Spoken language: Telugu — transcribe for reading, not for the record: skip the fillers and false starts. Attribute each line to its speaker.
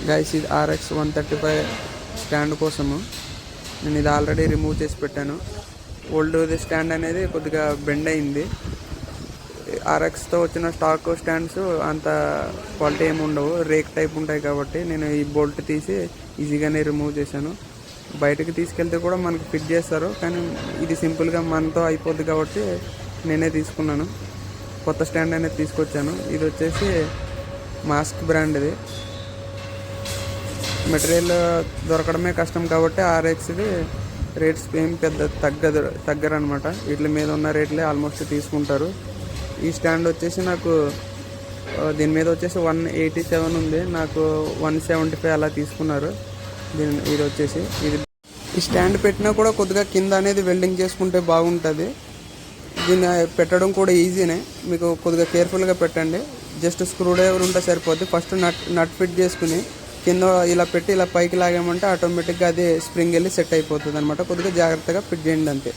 Speaker 1: గైస్ ఇది ఆర్ఎక్స్ 135 స్టాండ్ కోసము నేను ఇది ఆల్రెడీ రిమూవ్ చేసి పెట్టాను. ఓల్డ్ స్టాండ్ అనేది కొద్దిగా బెండ్ అయింది. ఆర్ఎక్స్తో వచ్చిన స్టాక్ స్టాండ్స్ అంత క్వాలిటీ ఏమి ఉండవు, రేక్ టైప్ ఉంటాయి కాబట్టి నేను ఈ బోల్ట్ తీసి ఈజీగానే రిమూవ్ చేశాను. బయటకు తీసుకెళ్తే కూడా మనకి ఫిట్ చేస్తారు, కానీ ఇది సింపుల్గా మనతో అయిపోద్ది కాబట్టి నేనే తీసుకున్నాను. కొత్త స్టాండ్ అనేది తీసుకొచ్చాను. ఇది వచ్చేసి మాస్క్ బ్రాండ్. ఇది మెటీరియల్ దొరకడమే కష్టం కాబట్టి ఆర్ఎక్స్ది రేట్స్ ఏం పెద్ద తగ్గరనమాట. వీటి మీద ఉన్న రేట్లే ఆల్మోస్ట్ తీసుకుంటారు. ఈ స్టాండ్ వచ్చేసి నాకు దీని మీద వచ్చేసి 187 ఉంది, నాకు 175 అలా తీసుకున్నారు. ఇది వచ్చేసి ఈ స్టాండ్ పెట్టినా కూడా కొద్దిగా కింద అనేది వెల్డింగ్ చేసుకుంటే బాగుంటుంది. దీన్ని పెట్టడం కూడా ఈజీనే, మీకు కొద్దిగా కేర్ఫుల్గా పెట్టండి. జస్ట్ స్క్రూ డ్రైవర్ ఉంటే సరిపోద్ది. ఫస్ట్ నట్ ఫిట్ చేసుకుని కింద ఇలా పెట్టి ఇలా పైకి లాగామంటే ఆటోమేటిక్గా అది స్ప్రింగ్ వెళ్ళి సెట్ అయిపోతుంది అనమాట. కొద్దిగా జాగ్రత్తగా ఫిట్ చేయండి అంతే.